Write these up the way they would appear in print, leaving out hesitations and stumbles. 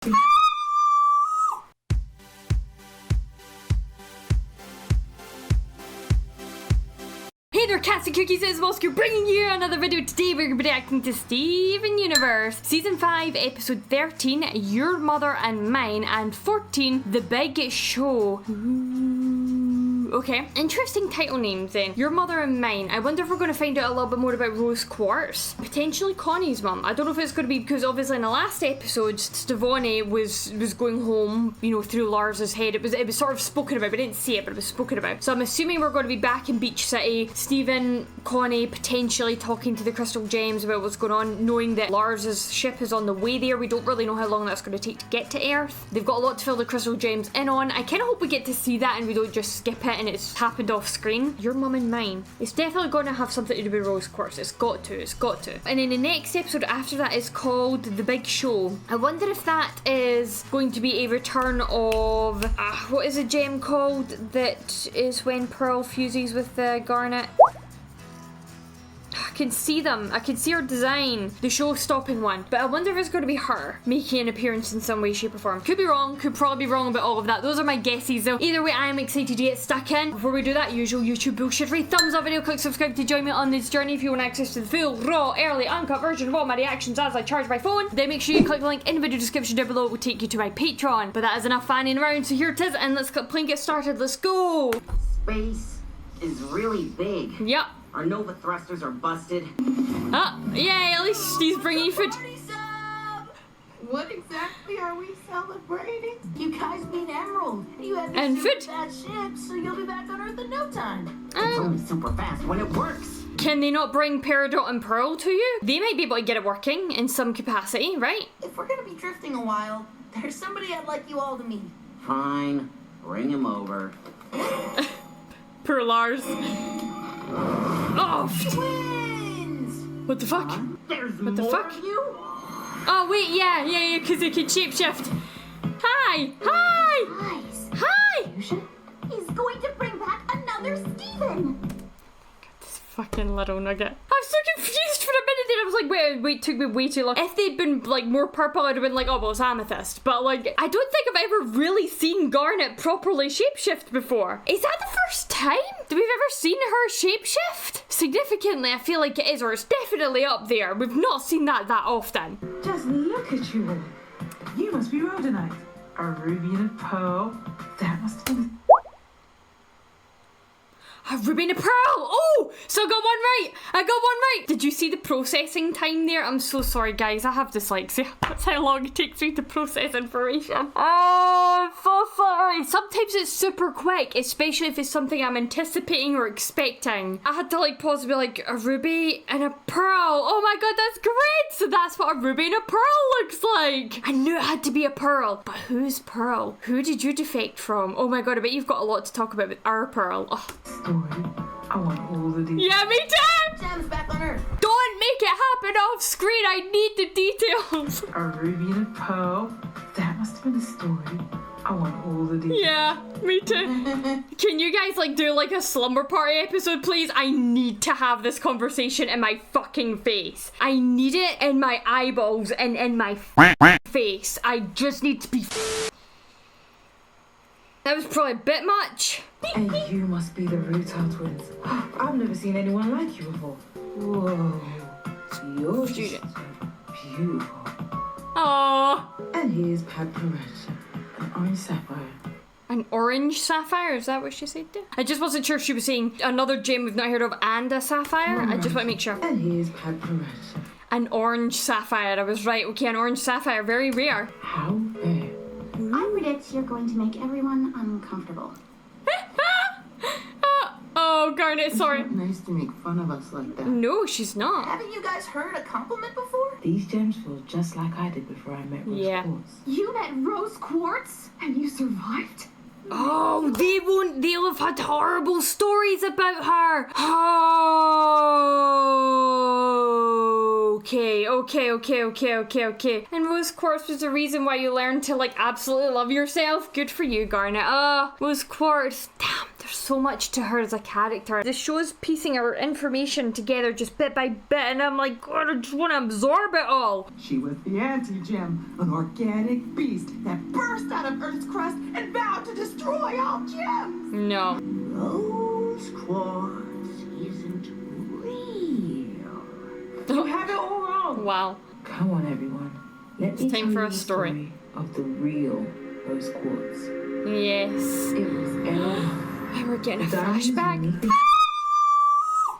Hey there cats and cookies, it's BlueSky bringing you another video. Today we're going to be reacting to Steven Universe. Season 5, episode 13, Your Mother and Mine, and 14, The Big Show. Okay, interesting title names then. Your Mother and Mine. I wonder if we're going to find out a little bit more about Rose Quartz. Potentially Connie's mum. I don't know if it's going to be because obviously in the last episode, Stevonnie was going home, you know, through Lars's head. It was sort of spoken about. We didn't see it, but it was spoken about. So I'm assuming we're going to be back in Beach City. Steven, Connie potentially talking to the Crystal Gems about what's going on, knowing that Lars's ship is on the way there. We don't really know how long that's going to take to get to Earth. They've got a lot to fill the Crystal Gems in on. I kind of hope we get to see that and we don't just skip it and it's happened off screen. Your Mum and Mine. It's definitely going to have something to do with Rose Quartz. It's got to. And then the next episode after that is called The Big Show. I wonder if that is going to be a return of what is a gem called that is when Pearl fuses with the garnet? I can see them. I can see her design. The show-stopping one. But I wonder if it's going to be her making an appearance in some way, shape or form. Could be wrong. Could probably be wrong about all of that. Those are my guesses though. Either way, I am excited to get stuck in. Before we do that, usual YouTube bullshittery. Thumbs up video, click subscribe to join me on this journey if you want access to the full, raw, early, uncut version of all my reactions as I charge my phone. Then make sure you click the link in the video description down below. It will take you to my Patreon. But that is enough fanning around. So here it is. And let's play and get started. Let's go. Space is really big. Yep. Our Nova thrusters are busted. Yay, at least he's bringing food. What exactly are we celebrating? You guys beat Emerald. You had And this food. super fast ship, so you'll be back on Earth in no time. It's only super fast when it works. Can they not bring Peridot and Pearl to you? They might be able to get it working in some capacity, right? If we're gonna be drifting a while, there's somebody I'd like you all to meet. Fine, bring him over. Poor Lars. Oh, Twins! what the fuck? There's What the more fuck? of you? Oh wait, yeah, because they can shapeshift. Hi! Guys, Hi! Fusion is going to bring back another Steven. This fucking little nugget. I was so confused for a minute there. I was like, wait, took me way too long. If they'd been like more purple, I'd have been like, oh well, it's amethyst. But like, I don't think I've ever really seen Garnet properly shapeshift before. Is that the first time that we've ever seen her shapeshift? Significantly, I feel like it is, or it's definitely up there. We've not seen that often. Just look at you all. You must be Rhodonite. A ruby and a pearl. That must have been... A ruby and a pearl! Oh! So I got one right! I got one right! Did you see the processing time there? I'm so sorry, guys. I have dyslexia. That's how long it takes me to process information. Oh, I'm so sorry. Sometimes it's super quick, especially if it's something I'm anticipating or expecting. I had to like pause and be like, a ruby and a pearl. Oh my god, that's great! So that's what a ruby and a pearl looks like. I knew it had to be a pearl. But who's Pearl? Who did you defect from? Oh my god, I bet you've got a lot to talk about with our Pearl. Oh. Story. I want all the details. Yeah, me too! Sam's back on Earth. Don't make it happen off screen. I need the details. A ruby and a pearl. That must have been a story. I want all the details. Yeah, me too. Can you guys like do like a slumber party episode, please? I need to have this conversation in my fucking face. I need it in my eyeballs and in my face. I just need to be. That was probably a bit much. And you must be the Rutile twins. I've never seen anyone like you before. Whoa. You're just Fusion. so beautiful. Aww. And here's Pad Perez, an orange sapphire. An orange sapphire? Is that what she said there? I just wasn't sure if she was saying another gem we've not heard of and a sapphire. I just want to make sure. And here's Pad Perez. An orange sapphire. I was right. Okay, an orange sapphire. Very rare. How rare. I predict you're going to make everyone uncomfortable. Oh, Garnet, sorry. Not nice to make fun of us like that. No, she's not. Haven't you guys heard a compliment before? These gems feel just like I did before I met Rose Yeah. Quartz. You met Rose Quartz and you survived? Oh, they'll have had horrible stories about her. Okay. And Rose Quartz was the reason why you learned to, like, absolutely love yourself. Good for you, Garnet. Rose Quartz. Damn, there's so much to her as a character. This show's piecing her information together just bit by bit, and I'm like, God, I just want to absorb it all. She was the anti-gem, an organic beast that burst out of Earth's crust and vowed to destroy all gems. No. Rose quartz isn't real. You have it all wrong. Wow. Come on, everyone. Let me It's time tell for you a the story. of the real Rose Quartz. Yes. It was Ella. And we're getting a Diamonds flashback. unique-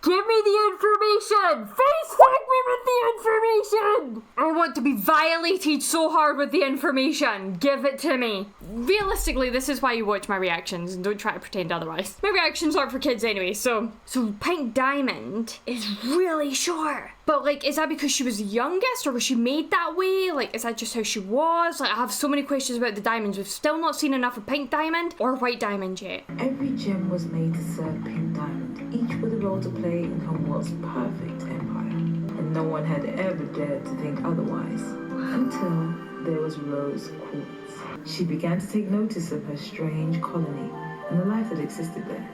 Give me the information! Face fuck me with the information! I want to be violated so hard with the information. Give it to me. Realistically, this is why you watch my reactions, and don't try to pretend otherwise. My reactions aren't for kids anyway, so Pink Diamond is really short. But, like, is that because she was the youngest, or was she made that way? Like, is that just how she was? Like, I have so many questions about the diamonds. We've still not seen enough of Pink Diamond or White Diamond yet. Every gem was made to serve Pink Diamond, each with a role to play in Homeworld's perfect empire. And no one had ever dared to think otherwise. Until there was Rose Quartz. She began to take notice of her strange colony and the life that existed there.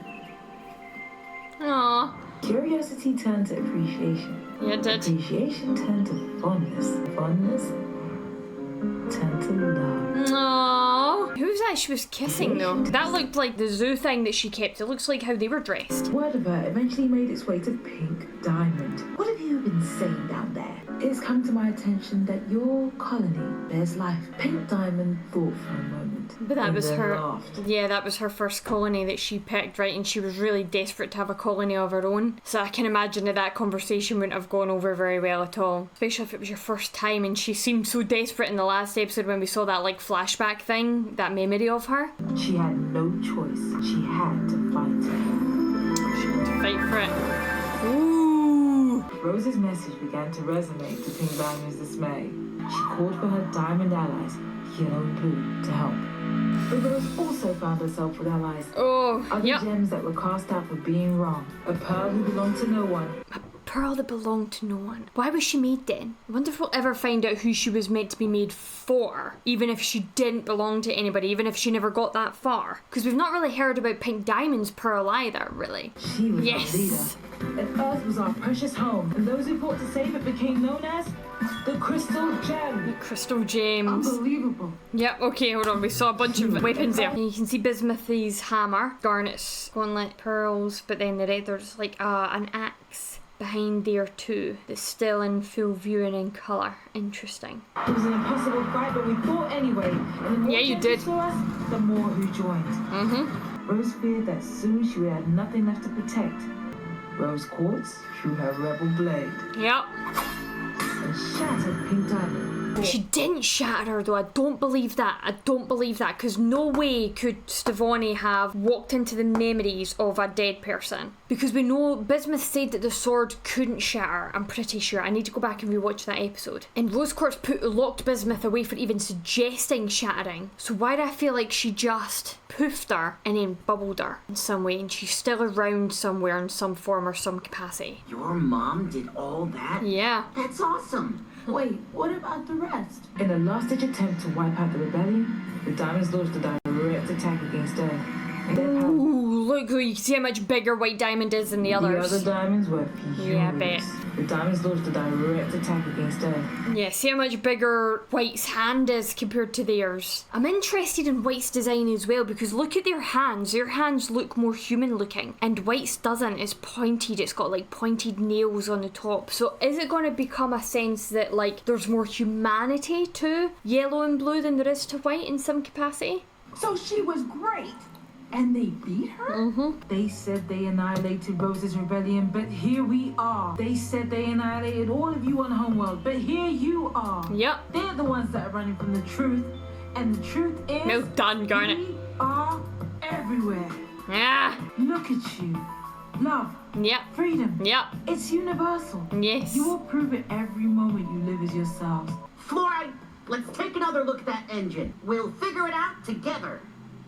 Aww. Curiosity turned to appreciation. Yeah, it did. Appreciation turned to fondness. Fondness turned to love. Aww. Who was that she was kissing, though? That looked like the zoo thing that she kept. It looks like how they were dressed. Word of her eventually made its way to Pink Diamond. What have you been saying down there? It's come to my attention that your colony bears life. Pink Diamond thought for a moment. But that and was then her. laughed. Yeah, that was her first colony that she picked, right? And she was really desperate to have a colony of her own. So I can imagine that conversation wouldn't have gone over very well at all. Especially if it was your first time and she seemed so desperate in the last episode when we saw that, like, flashback thing, that memory of her. She had no choice. She had to fight. She had to fight for it. Ooh. Rose's message began to resonate to Pink Diamond's dismay. She called for her diamond allies, Yellow and Blue, to help. But Rose also found herself with allies. Oh, Other yep. gems that were cast out for being wrong. A pearl who belonged to no one. A pearl that belonged to no one. Why was she made then? I wonder if we'll ever find out who she was meant to be made for, even if she didn't belong to anybody, even if she never got that far. Because we've not really heard about Pink Diamond's pearl either, really. She was Yes. our leader. And Earth was our precious home. And those who fought to save it became known as the Crystal Gem. The Crystal Gems. Unbelievable. Yep, okay, hold on. We saw a bunch of weapons there. And you can see Bismuthy's hammer, Garnet's gauntlet, pearls, but then there's like an axe behind there too. That's still in full view and in colour. Interesting. It was an impossible fight, but we fought anyway. And the more Yeah, you gems did. saw us, the more who joined. Mm-hmm. Rose feared that soon she would have nothing left to protect. Rose Quartz drew her rebel blade Yep. and shattered Pink Diamond. She didn't shatter her though. I don't believe that. Because no way could Stevonnie have walked into the memories of a dead person. Because we know Bismuth said that the sword couldn't shatter. I'm pretty sure. I need to go back and rewatch that episode. And Rose Quartz locked Bismuth away for even suggesting shattering. So why do I feel like she just poofed her and then bubbled her in some way, and she's still around somewhere in some form or some capacity? Your mom did all that? Yeah. That's awesome. Wait, what about the rest? In a last-ditch attempt to wipe out the rebellion, the Diamonds launched a direct attack against Earth. And their power. Ooh, look, you can see how much bigger White Diamond is than the others. The other Diamonds were furious. Yeah, I bet. The Diamonds launched a direct attack against Earth. Yeah, see how much bigger White's hand is compared to theirs. I'm interested in White's design as well, because look at their hands. Their hands look more human looking, and White's doesn't. It's pointed. It's got like pointed nails on the top. So is it going to become a sense that like there's more humanity to Yellow and Blue than there is to White in some capacity? So she was great. And they beat her? Mm-hmm. They said they annihilated Rose's rebellion, but here we are. They said they annihilated all of you on Homeworld, but here you are. Yep. They're the ones that are running from the truth, and the truth is... Well done, Garnet. We are everywhere. Yeah. Look at you. Love. Yep. Freedom. Yep. It's universal. Yes. You will prove it every moment you live as yourselves. Fluoride, let's take another look at that engine. We'll figure it out together.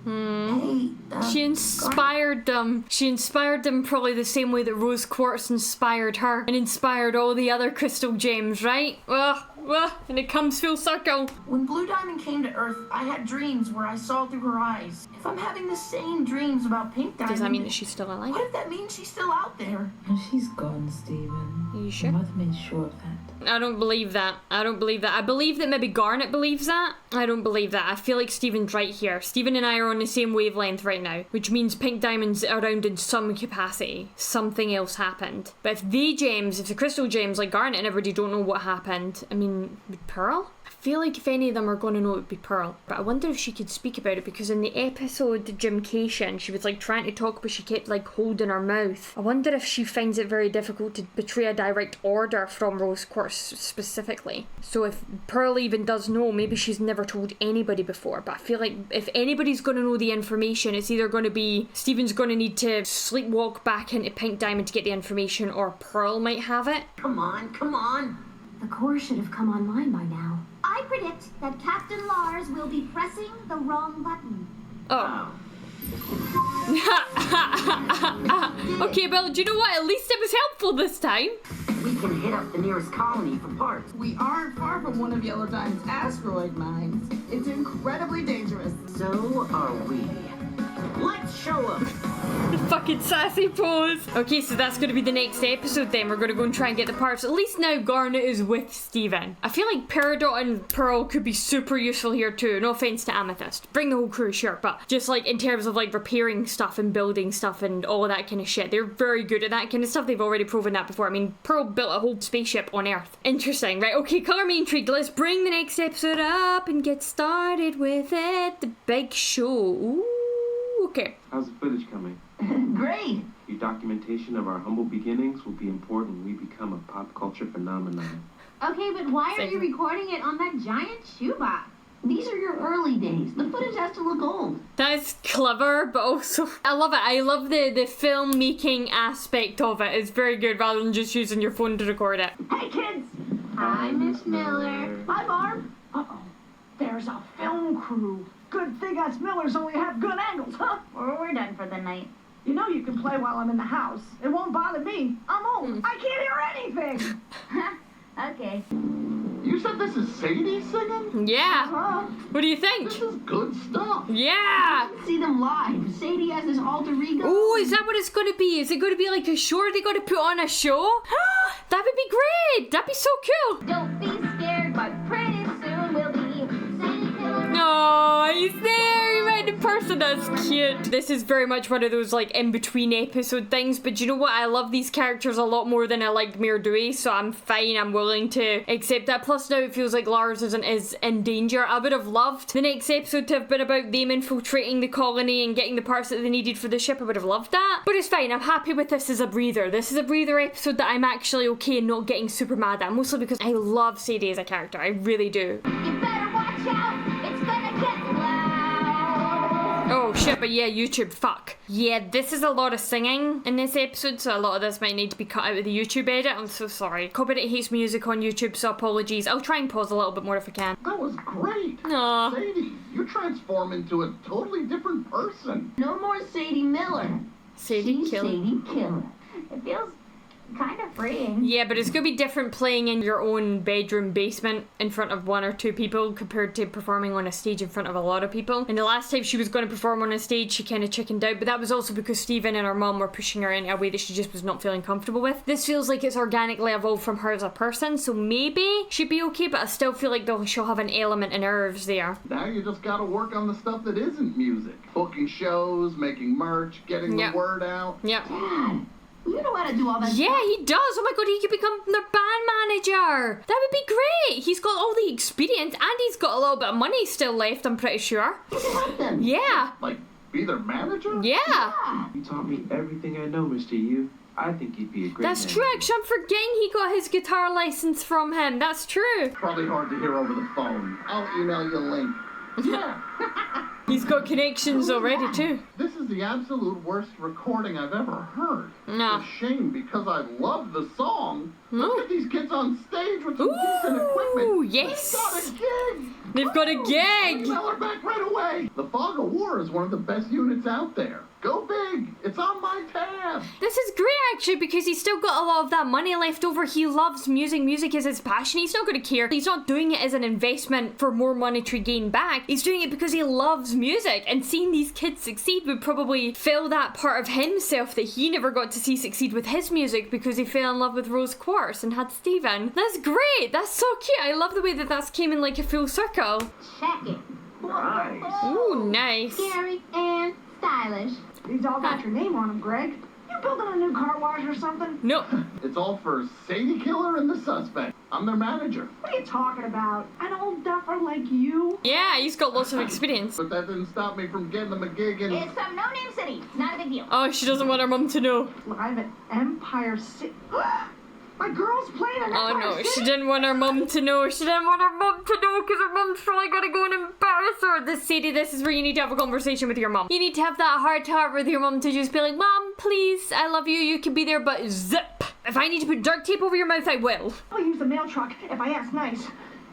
Hey, She inspired them. She inspired them probably the same way that Rose Quartz inspired her and inspired all the other crystal gems, right? And it comes full circle. When Blue Diamond came to Earth, I had dreams where I saw through her eyes. If I'm having the same dreams about Pink Diamond... Does that mean that she's still alive? What if that means she's still out there? and she's gone, Stephen. Are you sure? Mother made sure of that. I don't believe that. I don't believe that. I believe that maybe Garnet believes that. I don't believe that. I feel like Stephen's right here. Stephen and I are on the same wavelength right now, which means Pink Diamond's around in some capacity. Something else happened. But if the crystal gems like Garnet and everybody don't know what happened, I mean, would Pearl? I feel like if any of them are going to know, it would be Pearl. But I wonder if she could speak about it, because in the episode Gymcation, she was like trying to talk, but she kept like holding her mouth. I wonder if she finds it very difficult to betray a direct order from Rose Quartz specifically. So if Pearl even does know, maybe she's never told anybody before. But I feel like if anybody's going to know the information, it's either going to be Stephen's going to need to sleepwalk back into Pink Diamond to get the information, or Pearl might have it. Come on, come on. The core should have come online by now. I predict that Captain Lars will be pressing the wrong button. Oh. Okay, well, do you know what? At least it was helpful this time. We can hit up the nearest colony for parts. We aren't far from one of Yellow Diamond's asteroid mines. It's incredibly dangerous. So are we. Let's show them. Fucking sassy pose. Okay, so that's going to be the next episode then. We're going to go and try and get the parts. At least now Garnet is with Stephen. I feel like Peridot and Pearl could be super useful here too. No offense to Amethyst. Bring the whole crew, sure. But just like in terms of like repairing stuff and building stuff and all of that kind of shit. They're very good at that kind of stuff. They've already proven that before. I mean, Pearl built a whole spaceship on Earth. Interesting. Right, okay, colour me intrigued. Let's bring the next episode up and get started with it. The big show. Ooh. Okay. How's the footage coming? Great. Your documentation of our humble beginnings will be important when we become a pop culture phenomenon. Okay, but why are you recording it on that giant shoebox? These are your early days. The footage has to look old. That's clever, but also I love it. I love the filmmaking aspect of it. It's very good rather than just using your phone to record it. Hey, kids. Hi, Miss Miller. Hi, Barb. Uh-oh. There's a film crew. Good thing us Millers only have good angles, huh? We're done for the night. You know you can play while I'm in the house. It won't bother me. I'm old. I can't hear anything. Okay. You said this is Sadie singing? Yeah. What do you think? This is good stuff. Yeah. See them live. Sadie has this alter ego. Oh, is that what it's going to be? Is it going to be like a show? Are they going to put on a show? That would be great. That'd be so cool. Don't be scared, but pretty soon we'll be Sadie Killer. Oh, he's there. He made in person. That's cute. This is very much one of those like in-between episode things. But you know what? I love these characters a lot more than I liked Mirdui, so I'm fine. I'm willing to accept that. Plus now it feels like Lars is in danger. I would have loved the next episode to have been about them infiltrating the colony and getting the parts that they needed for the ship. I would have loved that. But it's fine. I'm happy with this as a breather. This is a breather episode that I'm actually okay and not getting super mad at. Mostly because I love Sadie as a character. I really do. You better watch out. It's gonna get loud. Oh shit, but yeah, YouTube, fuck. Yeah, this is a lot of singing in this episode, so a lot of this might need to be cut out of the YouTube edit. I'm so sorry. Copyright hates music on YouTube, so apologies. I'll try and pause a little bit more if I can. That was great. Aww. Sadie, you transform into a totally different person. No more Sadie Miller. Sadie She's Killer. Sadie Killer. It feels kind of freeing. Yeah, but it's going to be different playing in your own bedroom basement in front of one or two people compared to performing on a stage in front of a lot of people. And the last time she was going to perform on a stage, she kind of chickened out, but that was also because Stephen and her mum were pushing her in a way that she just was not feeling comfortable with. This feels like it's organically evolved from her as a person, so maybe she'd be okay, but I still feel like she'll have an element of nerves there. Now you just gotta work on the stuff that isn't music. Booking shows, making merch, getting the word out. Yep. Dad, you know how to do all that Yeah, stuff. he does. Oh my god, he could become their band manager. That would be great. He's got all the experience and he's got a little bit of money still left, I'm pretty sure. You can help them. Yeah. Like, be their manager? Yeah. You taught me everything I know, Mr. Yu. I think you'd be a great That's man. true, actually. I'm forgetting he got his guitar license from him. That's true. Probably hard to hear over the phone. I'll email you a link. Yeah. He's got connections already too. This is the absolute worst recording I've ever heard. No. It's a shame because I love the song. Look at these kids on stage with some decent equipment. Yes. They've got a They've got gig. a gig. Tell her back right away. The Fog of War is one of the best units out there. Go big. It's on my tab. This is great actually because he's still got a lot of that money left over. He loves music. Music is his passion. He's not going to care. He's not doing it as an investment for more monetary gain back. He's doing it because he loves music, and seeing these kids succeed would probably fill that part of himself that he never got to see succeed with his music because he fell in love with Rose Quartz and had Steven. That's great. That's so cute. I love the way that that's came in like a full circle. Check it. Nice. Ooh, nice. Scary and stylish. These all got your name on them, Greg. You building a new car wash or something? Nope. It's all for Sadie Killer and the Suspect. I'm their manager. What are you talking about? An old duffer like you? Yeah, he's got lots of experience. But that didn't stop me from getting them a gig in... It's some no-name city. Not a big deal. Oh, she doesn't want her mum to know. Live at Empire City. My girl's playing at Oh Empire no, City. she didn't want her mum to know. She didn't want her mum to know because her mum's probably gonna go and embarrass her. This Sadie, this is where you need to have a conversation with your mum. You need to have that heart to heart with your mum to just be like, Mom, please, I love you, you can be there, but zip. If I need to put duct tape over your mouth, I will. I'll use the mail truck if I ask nice.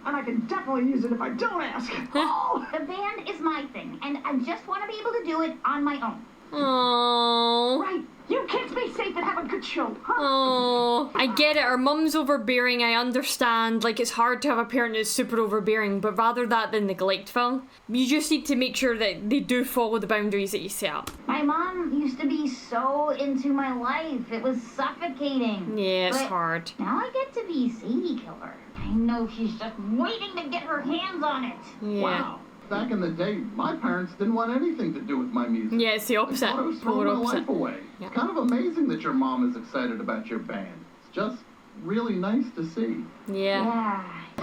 And I can definitely use it if I don't ask. Oh! The band is my thing, and I just want to be able to do it on my own. Aww. Right. You kids be safe and have a good show, huh? Oh, I get it. Her mum's overbearing. I understand. Like, it's hard to have a parent that's super overbearing, but rather that than neglectful. You just need to make sure that they do follow the boundaries that you set up. My mom used to be so into my life. It was suffocating. Yeah, it's But hard. now I get to be Sadie Killer. I know she's just waiting to get her hands on it. Yeah. Wow. Back in the day, my parents didn't want anything to do with my music. Yeah, it's the They opposite. thought I was Polar throwing my opposite. life away. Yeah. It's kind of amazing that your mom is excited about your band. It's just really nice to see. Yeah. Yeah. Oh,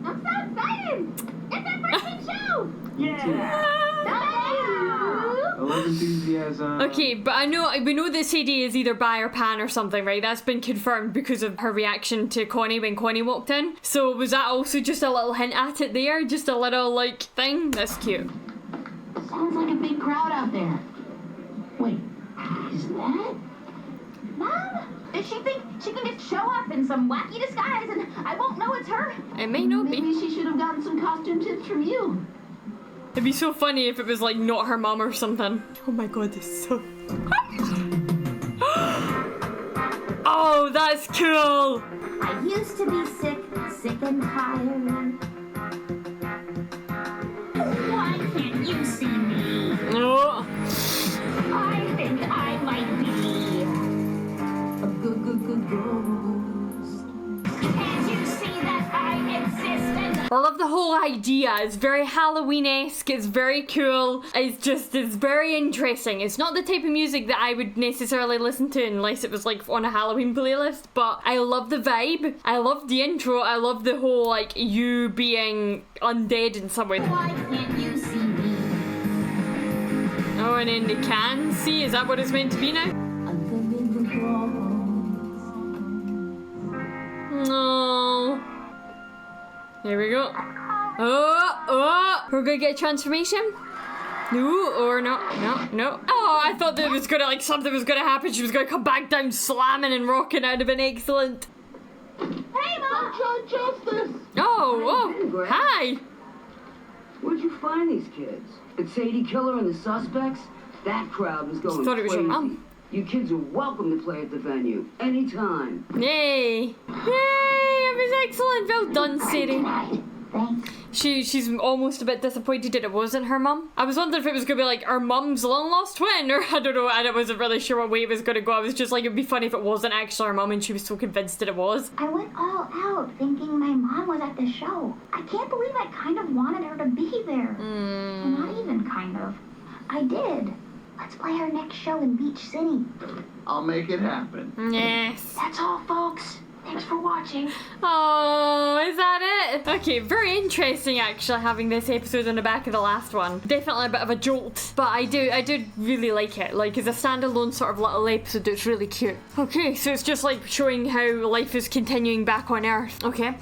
I'm so excited! It's our first big show! I love enthusiasm. Okay, but we know that Sadie is either bi or pan or something, right? That's been confirmed because of her reaction to Connie when Connie walked in. So was that also just a little hint at it there? Just a little, like, thing? That's cute. Sounds like a big crowd out there. Wait, is that? Mom, does she think she can just show up in some wacky disguise and I won't know it's her? It may not be. Maybe she should have gotten some costume tips from you. It'd be so funny if it was, like, not her mum or something. Oh my god, this is so... Oh, that's cool! I used to be sick and tired. Why can't you see me? Oh. I think I might be A good ghost. Can't you see that I exist and I love the whole idea. It's very Halloween-esque. It's very cool. It's very interesting. It's not the type of music that I would necessarily listen to unless it was like on a Halloween playlist, but I love the vibe. I love the intro. I love the whole like you being undead in some way. why can't you see me? Oh, and then they can see. Is that what it's meant to be now? No. There we go. Oh, we're gonna get a transformation. No, or no. Oh, I thought that was gonna, like, something was gonna happen. She was gonna come back down slamming and rocking. That would have been excellent. Hey, Mom! Sunshine Justice! Oh, hi. Where'd you find these kids? It's Sadie Killer and the Suspects? That crowd was going Thought it was your crazy. mom. You kids are welcome to play at the venue anytime. Yay. Yay, it was excellent. Well done, Sadie. Thanks. She's almost a bit disappointed that it wasn't her mum. I was wondering if it was going to be like her mum's long lost twin, or I don't know, and I wasn't really sure what way it was going to go. I was just like, it'd be funny if it wasn't actually her mum and she was so convinced that it was. I went all out thinking my mom was at the show. I can't believe I kind of wanted her to be there. Not even kind of. I did. Let's play our next show in Beach City. I'll make it happen. Yes. That's all, folks. Thanks for watching. Oh, is that it? Okay, very interesting actually having this episode on the back of the last one. Definitely a bit of a jolt, but I did really like it. Like, as a standalone sort of little episode, it's really cute. Okay, so it's just like showing how life is continuing back on Earth. Okay,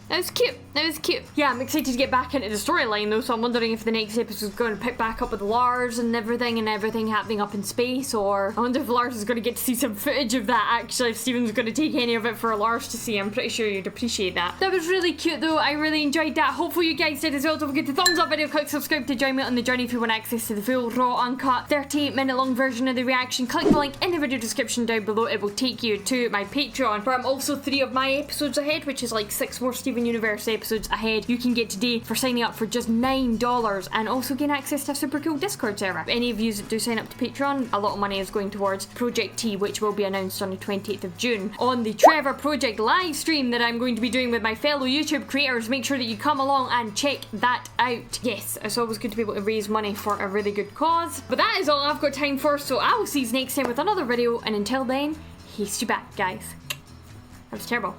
that's cute. That was cute. Yeah, I'm excited to get back into the storyline though, so I'm wondering if the next episode is going to pick back up with Lars and everything happening up in space, or I wonder if Lars is going to get to see some footage of that actually, if Steven's going to take any of it for Lars to see. I'm pretty sure you'd appreciate that. That was really cute though. I really enjoyed that. Hopefully you guys did as well. Don't forget to thumbs up video, click subscribe to join me on the journey if you want access to the full, raw, uncut, 38-minute long version of the reaction. Click the link in the video description down below. It will take you to my Patreon, where I'm also 3 of my episodes ahead, which is like 6 more Steven Universe episodes ahead. You can get today for signing up for just $9 and also gain access to a super cool Discord server. If any of you that do sign up to Patreon, a lot of money is going towards Project T, which will be announced on the 28th of June on the Trevor Project live stream that I'm going to be doing with my fellow YouTube creators. Make sure that you come along and check that out. Yes, it's always good to be able to raise money for a really good cause. But that is all I've got time for, so I will see you next time with another video, and until then, he's you back, guys. That was terrible.